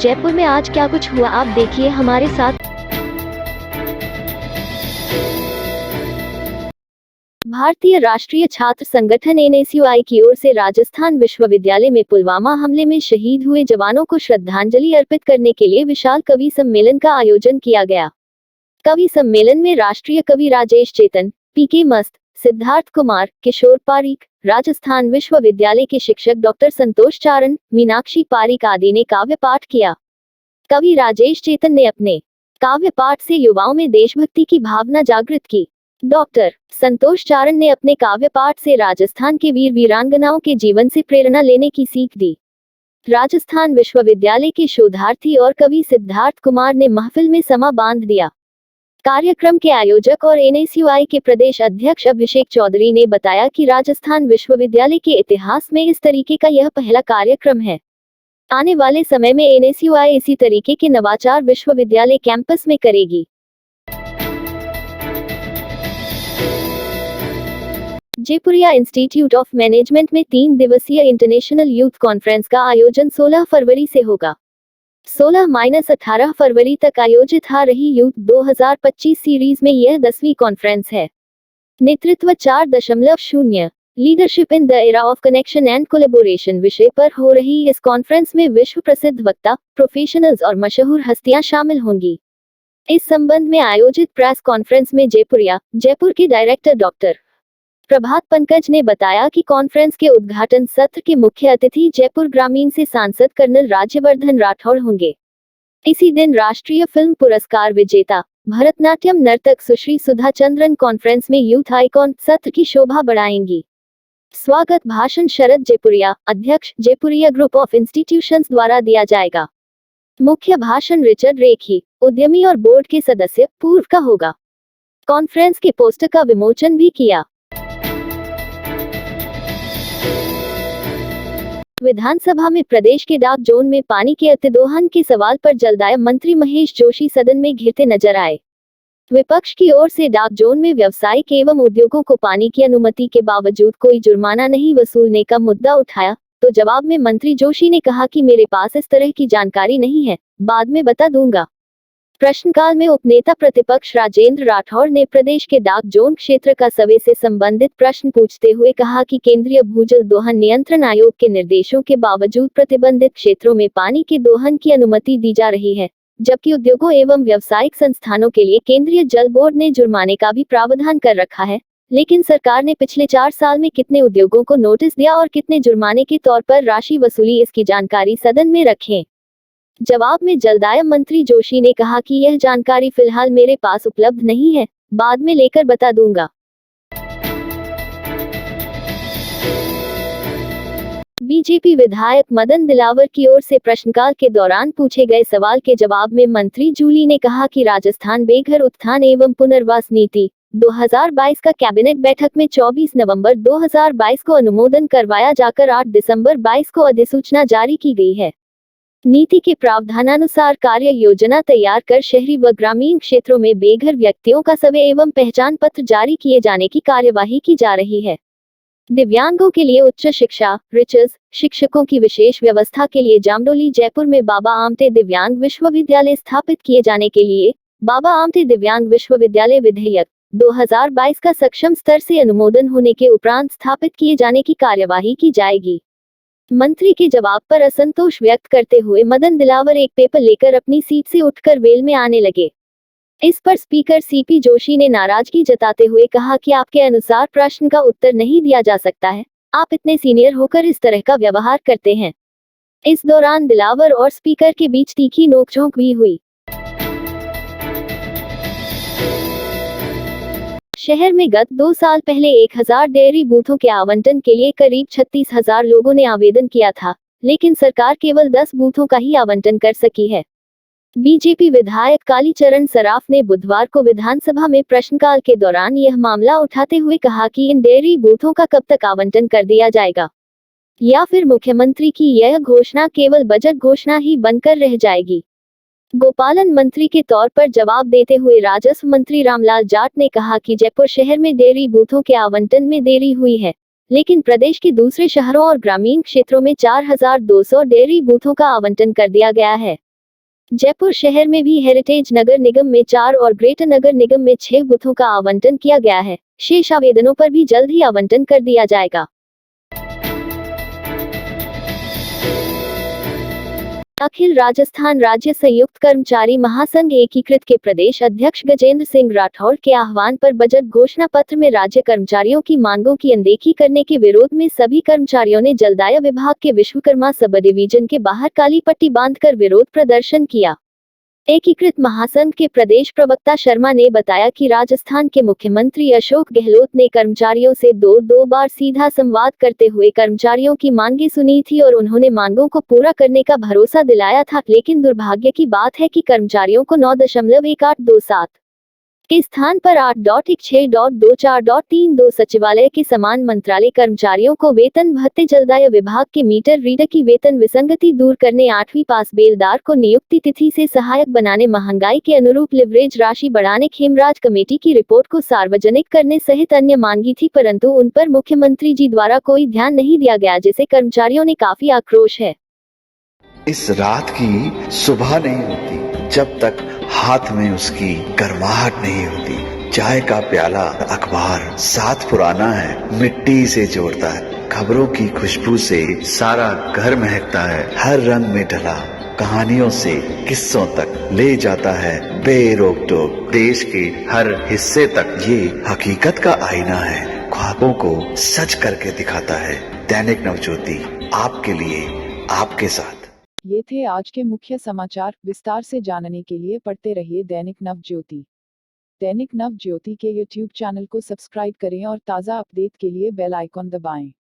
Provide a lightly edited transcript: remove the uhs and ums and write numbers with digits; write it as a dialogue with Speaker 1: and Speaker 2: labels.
Speaker 1: जयपुर में आज क्या कुछ हुआ, आप देखिए हमारे साथ। भारतीय राष्ट्रीय छात्र संगठन एनएसयूआई की ओर से राजस्थान विश्वविद्यालय में पुलवामा हमले में शहीद हुए जवानों को श्रद्धांजलि अर्पित करने के लिए विशाल कवि सम्मेलन का आयोजन किया गया। कवि सम्मेलन में राष्ट्रीय कवि राजेश चेतन, पीके मस्त, सिद्धार्थ कुमार, किशोर पारीक, राजस्थान विश्वविद्यालय के शिक्षक डॉक्टर संतोष चारण, मीनाक्षी पारीक आदि ने काव्य पाठ किया। कवि राजेश चेतन ने अपने काव्य पाठ से युवाओं में देशभक्ति की भावना जागृत की। डॉक्टर संतोष चारण ने अपने काव्य पाठ से राजस्थान के वीर वीरांगनाओं के जीवन से प्रेरणा लेने की सीख दी। राजस्थान विश्वविद्यालय के शोधार्थी और कवि सिद्धार्थ कुमार ने महफिल में समा बांध दिया। कार्यक्रम के आयोजक और एनएसयूआई के प्रदेश अध्यक्ष अभिषेक चौधरी ने बताया कि राजस्थान विश्वविद्यालय के इतिहास में इस तरीके का यह पहला कार्यक्रम है। आने वाले समय में एनएसयूआई इसी तरीके के नवाचार विश्वविद्यालय कैंपस में करेगी। जयपुरिया इंस्टीट्यूट ऑफ मैनेजमेंट में 3 दिवसीय इंटरनेशनल यूथ कॉन्फ्रेंस का आयोजन 16 फरवरी से होगा। 16-18 फरवरी तक आयोजित हो रही यूथ 2025 सीरीज में यह 10वीं कॉन्फ्रेंस है। नेतृत्व 4.0 leadership in the era of connection and collaboration विषय पर हो रही इस कॉन्फ्रेंस में विश्व प्रसिद्ध वक्ता, प्रोफेशनल्स और मशहूर हस्तियां शामिल होंगी। इस संबंध में आयोजित प्रेस कॉन्फ्रेंस में जयपुर के डायरेक्टर डॉक्टर प्रभात पंकज ने बताया कि कॉन्फ्रेंस के उद्घाटन सत्र के मुख्य अतिथि जयपुर ग्रामीण से सांसद कर्नल राज्यवर्धन राठौड़ होंगे। इसी दिन राष्ट्रीय फिल्म पुरस्कार विजेता भरतनाट्यम नर्तक सुश्री सुधा चंद्रन कॉन्फ्रेंस में यूथ आइकॉन सत्र की शोभा बढ़ाएंगी। स्वागत भाषण शरद जयपुरिया, अध्यक्ष जयपुरिया ग्रुप ऑफ इंस्टीट्यूशंस द्वारा दिया जाएगा। मुख्य भाषण रिचर्ड रेखी, उद्यमी और बोर्ड के सदस्य पूर्व का होगा। कॉन्फ्रेंस के पोस्टर का विमोचन भी किया। विधानसभा में प्रदेश के डाक जोन में पानी के अतिदोहन के सवाल पर जलदाय मंत्री महेश जोशी सदन में घिरते नजर आए। विपक्ष की ओर से डाक जोन में व्यावसायिक एवं उद्योगों को पानी की अनुमति के बावजूद कोई जुर्माना नहीं वसूलने का मुद्दा उठाया, तो जवाब में मंत्री जोशी ने कहा कि मेरे पास इस तरह की जानकारी नहीं है, बाद में बता दूंगा। प्रश्नकाल में उपनेता प्रतिपक्ष राजेंद्र राठौड़ ने प्रदेश के डाक जोन क्षेत्र का सर्वे से संबंधित प्रश्न पूछते हुए कहा कि केंद्रीय भूजल दोहन नियंत्रण आयोग के निर्देशों के बावजूद प्रतिबंधित क्षेत्रों में पानी के दोहन की अनुमति दी जा रही है, जबकि उद्योगों एवं व्यावसायिक संस्थानों के लिए केंद्रीय जल बोर्ड ने जुर्माने का भी प्रावधान कर रखा है। लेकिन सरकार ने पिछले 4 साल में कितने उद्योगों को नोटिस दिया और कितने जुर्माने के तौर पर राशि वसूली, इसकी जानकारी सदन में रखें। जवाब में जलदाय मंत्री जोशी ने कहा कि यह जानकारी फिलहाल मेरे पास उपलब्ध नहीं है, बाद में लेकर बता दूंगा। बीजेपी विधायक मदन दिलावर की ओर से प्रश्नकाल के दौरान पूछे गए सवाल के जवाब में मंत्री जूली ने कहा कि राजस्थान बेघर उत्थान एवं पुनर्वास नीति 2022 का कैबिनेट बैठक में 24 नवंबर 2022 को अनुमोदन करवाया जाकर 8 दिसंबर 22 को अधिसूचना जारी की गई है। नीति के प्रावधानानुसार कार्य योजना तैयार कर शहरी व ग्रामीण क्षेत्रों में बेघर व्यक्तियों का सर्वे एवं पहचान पत्र जारी किए जाने की कार्यवाही की जा रही है। दिव्यांगों के लिए उच्च शिक्षा रिचर्स शिक्षकों की विशेष व्यवस्था के लिए जामडोली जयपुर में बाबा आमटे दिव्यांग विश्वविद्यालय स्थापित किए जाने के लिए बाबा आमटे दिव्यांग विश्वविद्यालय विधेयक 2022 का सक्षम स्तर से अनुमोदन होने के उपरांत स्थापित किए जाने की कार्यवाही की जाएगी। मंत्री के जवाब पर असंतोष व्यक्त करते हुए मदन दिलावर एक पेपर लेकर अपनी सीट से उठकर वेल में आने लगे। इस पर स्पीकर सीपी जोशी ने नाराजगी जताते हुए कहा कि आपके अनुसार प्रश्न का उत्तर नहीं दिया जा सकता है, आप इतने सीनियर होकर इस तरह का व्यवहार करते हैं। इस दौरान दिलावर और स्पीकर के बीच तीखी नोकझोंक भी हुई। शहर में गत 2 साल पहले 1000 डेयरी बूथों के आवंटन के लिए करीब 36,000 लोगों ने आवेदन किया था, लेकिन सरकार केवल 10 बूथों का ही आवंटन कर सकी है। बीजेपी विधायक कालीचरण सराफ ने बुधवार को विधानसभा में प्रश्नकाल के दौरान यह मामला उठाते हुए कहा कि इन डेयरी बूथों का कब तक आवंटन कर दिया जाएगा, या फिर मुख्यमंत्री की यह घोषणा केवल बजट घोषणा ही बनकर रह जाएगी। गोपालन मंत्री के तौर पर जवाब देते हुए राजस्व मंत्री रामलाल जाट ने कहा कि जयपुर शहर में डेयरी बूथों के आवंटन में देरी हुई है, लेकिन प्रदेश के दूसरे शहरों और ग्रामीण क्षेत्रों में 4200 डेयरी बूथों का आवंटन कर दिया गया है। जयपुर शहर में भी हेरिटेज नगर निगम में 4 और ग्रेटर नगर निगम में 6 बूथों का आवंटन किया गया है। शेष आवेदनों पर भी जल्द ही आवंटन कर दिया जाएगा। अखिल राजस्थान राज्य संयुक्त कर्मचारी महासंघ एकीकृत के प्रदेश अध्यक्ष गजेंद्र सिंह राठौड़ के आह्वान पर बजट घोषणा पत्र में राज्य कर्मचारियों की मांगों की अनदेखी करने के विरोध में सभी कर्मचारियों ने जलदाय विभाग के विश्वकर्मा सब डिवीजन के बाहर काली पट्टी बांधकर विरोध प्रदर्शन किया। एकीकृत महासंघ के प्रदेश प्रवक्ता शर्मा ने बताया कि राजस्थान के मुख्यमंत्री अशोक गहलोत ने कर्मचारियों से दो बार सीधा संवाद करते हुए कर्मचारियों की मांगें सुनी थी और उन्होंने मांगों को पूरा करने का भरोसा दिलाया था, लेकिन दुर्भाग्य की बात है कि कर्मचारियों को 9.1827 के स्थान पर 8.16.24.32 सचिवालय के समान मंत्रालय कर्मचारियों को वेतन भत्ते, जलदाय विभाग के मीटर रीडर की वेतन विसंगति दूर करने, 8वीं पास बेलदार को नियुक्ति तिथि से सहायक बनाने, महंगाई के अनुरूप लिवरेज राशि बढ़ाने, खेमराज कमेटी की रिपोर्ट को सार्वजनिक करने सहित अन्य मांगी थी, परंतु उन पर मुख्यमंत्री जी द्वारा कोई ध्यान नहीं दिया गया, जिसे कर्मचारियों ने काफी आक्रोश है।
Speaker 2: इस रात की सुबह नहीं होती जब तक हाथ में उसकी गर्माहट नहीं होती। चाय का प्याला, अखबार साथ पुराना है, मिट्टी से जोड़ता है। खबरों की खुशबू से सारा घर महकता है। हर रंग में ढला कहानियों से किस्सों तक ले जाता है बेरोक टोक। देश के हर हिस्से तक ये हकीकत का आईना है, ख्वाबों को सच करके दिखाता है। दैनिक नवज्योति, आपके लिए, आपके साथ।
Speaker 3: ये थे आज के मुख्य समाचार। विस्तार से जानने के लिए पढ़ते रहिए दैनिक नवज्योति। दैनिक नवज्योति के YouTube चैनल को सब्सक्राइब करें और ताज़ा अपडेट के लिए बेल आइकॉन दबाएं।